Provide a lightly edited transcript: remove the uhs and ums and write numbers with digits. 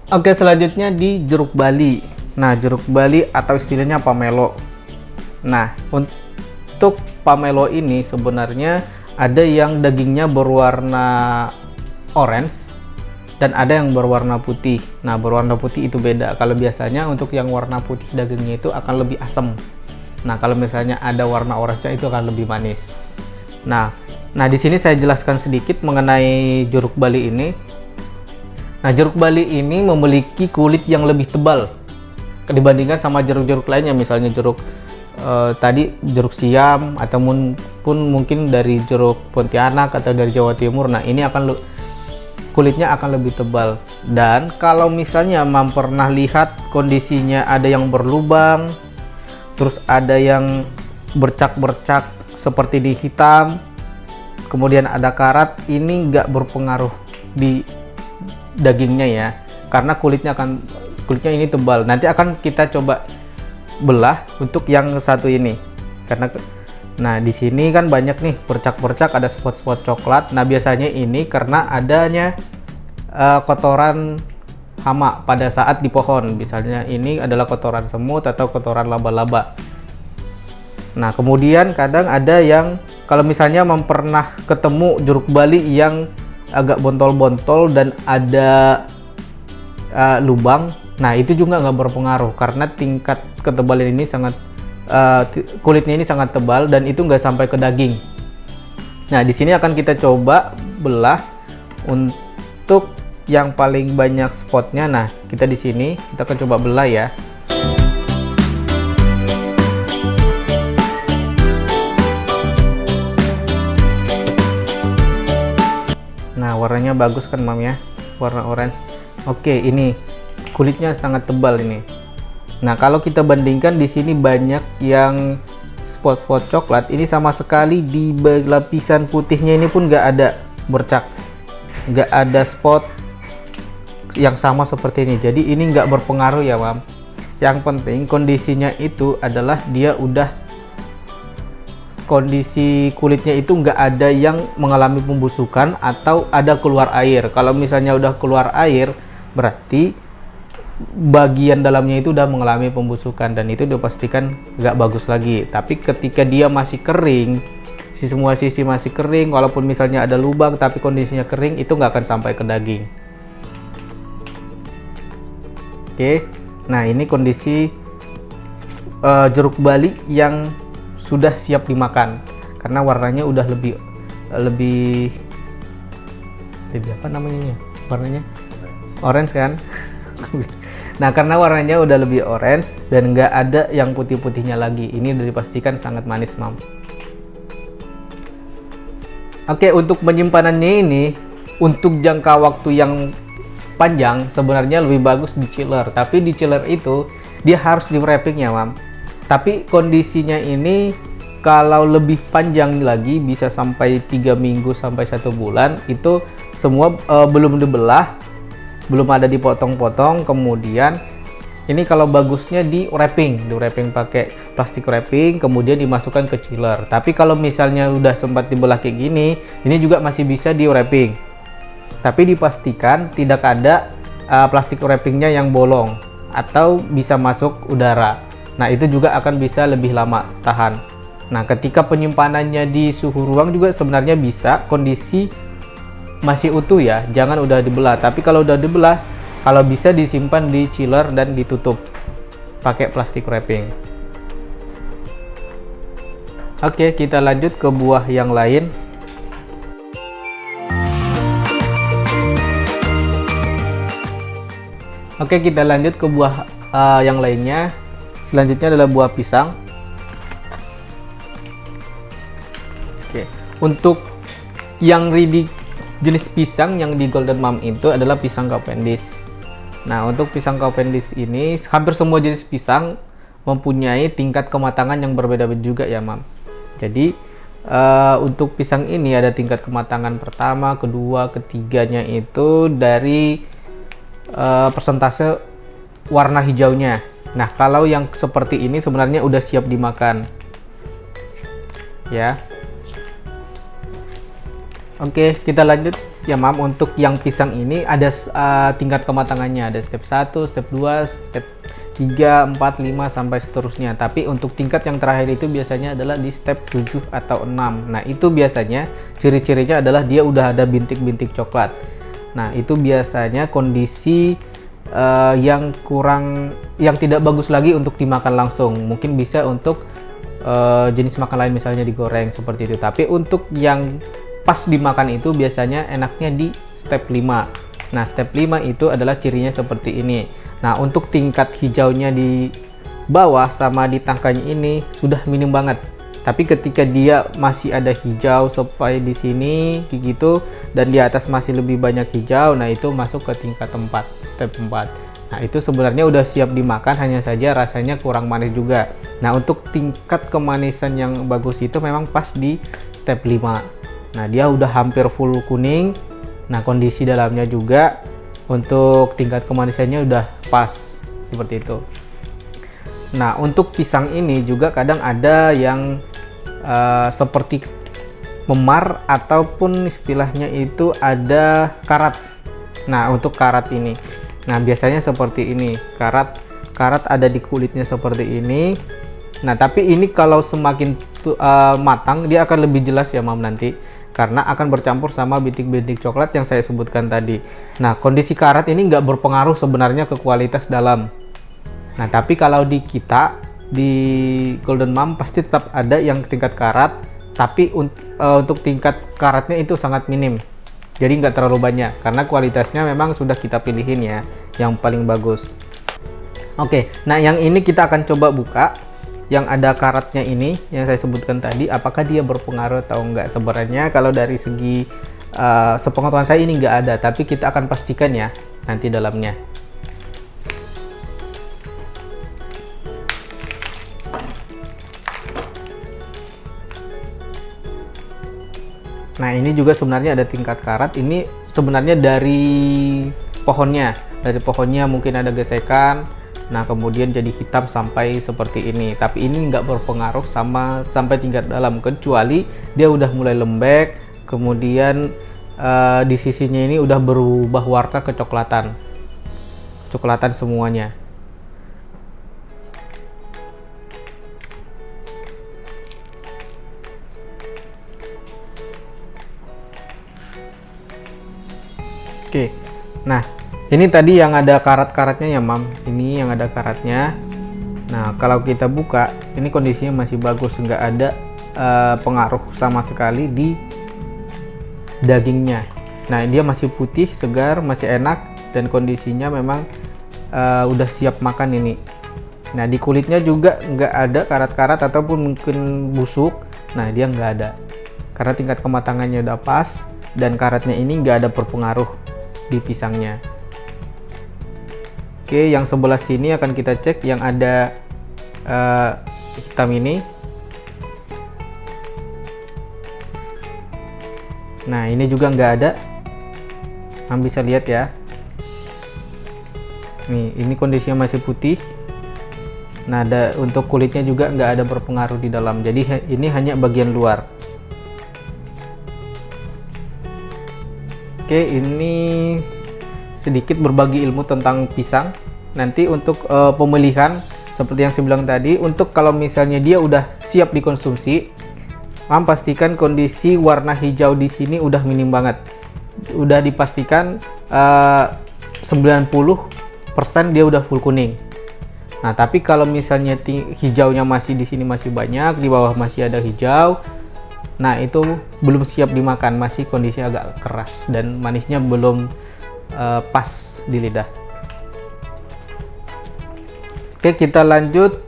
Oke, selanjutnya di jeruk bali. Nah, jeruk bali atau istilahnya pamelo. Nah, untuk pamelo ini sebenarnya ada yang dagingnya berwarna orange dan ada yang berwarna putih. Nah, berwarna putih itu beda. Kalau biasanya untuk yang warna putih dagingnya itu akan lebih asam. Nah, kalau misalnya ada warna orange itu akan lebih manis. Nah, di sini saya jelaskan sedikit mengenai jeruk bali ini. Nah, jeruk bali ini memiliki kulit yang lebih tebal dibandingkan sama jeruk-jeruk lainnya, misalnya jeruk tadi jeruk siam ataupun mungkin dari jeruk Pontianak atau dari Jawa Timur. Nah, ini akan kulitnya akan lebih tebal. Dan kalau misalnya Mam pernah lihat kondisinya ada yang berlubang, terus ada yang bercak-bercak seperti di hitam, kemudian ada karat, ini nggak berpengaruh di dagingnya ya, karena kulitnya ini tebal. Nanti akan kita coba belah untuk yang satu ini, karena nah di sini kan banyak nih bercak-bercak, ada spot-spot coklat. Nah, biasanya ini karena adanya kotoran hama pada saat di pohon, misalnya ini adalah kotoran semut atau kotoran laba-laba. Nah, kemudian kadang ada yang kalau misalnya pernah ketemu jeruk bali yang agak bontol-bontol dan ada lubang, nah itu juga nggak berpengaruh karena tingkat ketebalan ini sangat kulitnya ini sangat tebal dan itu nggak sampai ke daging. Nah, di sini akan kita coba belah untuk yang paling banyak spotnya. Nah, kita di sini kita akan coba belah ya. Nah, warnanya bagus kan Mam ya, warna orange. Oke, ini kulitnya sangat tebal ini. Nah, kalau kita bandingkan di sini banyak yang spot-spot coklat, ini sama sekali di lapisan putihnya ini pun nggak ada bercak, nggak ada spot yang sama seperti ini. Jadi ini nggak berpengaruh ya Mam. Yang penting kondisinya itu adalah dia udah kondisi kulitnya itu nggak ada yang mengalami pembusukan atau ada keluar air. Kalau misalnya udah keluar air, berarti bagian dalamnya itu udah mengalami pembusukan dan itu dipastikan nggak bagus lagi. Tapi ketika dia masih kering, semua sisi masih kering, walaupun misalnya ada lubang tapi kondisinya kering, itu nggak akan sampai ke daging. Oke, nah ini kondisi jeruk bali yang sudah siap dimakan karena warnanya udah lebih apa namanya, warnanya orange kan. Nah, karena warnanya udah lebih orange dan nggak ada yang putih-putihnya lagi, ini udah dipastikan sangat manis Mam. Oke, untuk penyimpanannya ini untuk jangka waktu yang panjang sebenarnya lebih bagus di chiller, tapi di chiller itu dia harus di wrapping ya Mam. Tapi kondisinya ini kalau lebih panjang lagi bisa sampai 3 minggu sampai 1 bulan, itu semua belum dibelah, belum ada dipotong-potong. Kemudian ini kalau bagusnya di wrapping pakai plastik wrapping, kemudian dimasukkan ke chiller. Tapi kalau misalnya udah sempat dibelah kayak gini, ini juga masih bisa di wrapping, tapi dipastikan tidak ada plastik wrappingnya yang bolong atau bisa masuk udara. Nah, itu juga akan bisa lebih lama tahan. Nah, ketika penyimpanannya di suhu ruang juga sebenarnya bisa kondisi masih utuh ya, jangan udah dibelah. Tapi kalau udah dibelah, kalau bisa disimpan di chiller dan ditutup pakai plastik wrapping. Oke, kita lanjut ke buah yang lain. Oke, kita lanjut ke buah yang lainnya. Selanjutnya adalah buah pisang. Oke, untuk yang jenis pisang yang di Golden Mom itu adalah pisang Cavendish. Nah, untuk pisang Cavendish ini hampir semua jenis pisang mempunyai tingkat kematangan yang berbeda-beda juga ya Mam. Jadi untuk pisang ini ada tingkat kematangan pertama, kedua, ketiganya itu dari persentase warna hijaunya. Nah, kalau yang seperti ini sebenarnya udah siap dimakan. Ya. Oke, kita lanjut ya, Mam. Untuk yang pisang ini ada tingkat kematangannya. Ada step 1, step 2, step 3, 4, 5 sampai seterusnya. Tapi untuk tingkat yang terakhir itu biasanya adalah di step 7 atau 6. Nah, itu biasanya ciri-cirinya adalah dia udah ada bintik-bintik coklat. Nah, itu biasanya kondisi yang tidak bagus lagi untuk dimakan langsung. Mungkin bisa untuk jenis makan lain, misalnya digoreng seperti itu. Tapi untuk yang pas dimakan itu biasanya enaknya di step 5. Nah, step 5 itu adalah cirinya seperti ini. Nah, untuk tingkat hijaunya di bawah sama di tangkanya ini sudah minim banget. Tapi ketika dia masih ada hijau sampai di sini gitu, dan di atas masih lebih banyak hijau, nah itu masuk ke tingkat 4, step 4. Nah, itu sebenarnya udah siap dimakan, hanya saja rasanya kurang manis juga. Nah, untuk tingkat kemanisan yang bagus itu memang pas di step 5. Nah, dia udah hampir full kuning. Nah, kondisi dalamnya juga untuk tingkat kemanisannya udah pas seperti itu. Nah, untuk pisang ini juga kadang ada yang seperti memar ataupun istilahnya itu ada karat. Nah, untuk karat ini, nah biasanya seperti ini, karat ada di kulitnya seperti ini. Nah, tapi ini kalau semakin matang dia akan lebih jelas ya, Mam, nanti, karena akan bercampur sama bintik-bintik coklat yang saya sebutkan tadi. Nah, kondisi karat ini nggak berpengaruh sebenarnya ke kualitas dalam. Nah, tapi kalau di kita di Golden Mom pasti tetap ada yang tingkat karat, tapi untuk tingkat karatnya itu sangat minim, jadi nggak terlalu banyak karena kualitasnya memang sudah kita pilihin ya yang paling bagus. Oke, nah yang ini kita akan coba buka yang ada karatnya ini yang saya sebutkan tadi, apakah dia berpengaruh atau enggak. Sebenarnya kalau dari segi sepengetahuan saya ini nggak ada, tapi kita akan pastikan ya nanti dalamnya. Nah, ini juga sebenarnya ada tingkat karat. Ini sebenarnya dari pohonnya. Dari pohonnya mungkin ada gesekan. Nah, kemudian jadi hitam sampai seperti ini. Tapi ini nggak berpengaruh sampai tingkat dalam, kecuali dia udah mulai lembek. Kemudian di sisinya ini udah berubah warna kecoklatan. Kecoklatan semuanya. Oke, nah ini tadi yang ada karat-karatnya ya, Mam. Ini yang ada karatnya. Nah, kalau kita buka, ini kondisinya masih bagus, nggak ada pengaruh sama sekali di dagingnya. Nah, dia masih putih, segar, masih enak, dan kondisinya memang udah siap makan ini. Nah, di kulitnya juga nggak ada karat-karat ataupun mungkin busuk. Nah, dia nggak ada, karena tingkat kematangannya udah pas, dan karatnya ini nggak ada berpengaruh di pisangnya. Oke, yang sebelah sini akan kita cek yang ada hitam ini. Nah, ini juga nggak ada. Kamu bisa lihat ya. Nih, ini kondisinya masih putih. Nah, untuk kulitnya juga nggak ada berpengaruh di dalam. Jadi ini hanya bagian luar. Oke, ini sedikit berbagi ilmu tentang pisang. Nanti untuk pemilihan seperti yang saya bilang tadi, untuk kalau misalnya dia udah siap dikonsumsi, Mam pastikan kondisi warna hijau di sini udah minim banget. Udah dipastikan 90% dia udah full kuning. Nah, tapi kalau misalnya hijaunya masih di sini masih banyak, di bawah masih ada hijau, nah itu belum siap dimakan, masih kondisi agak keras dan manisnya belum pas di lidah. Oke, kita lanjut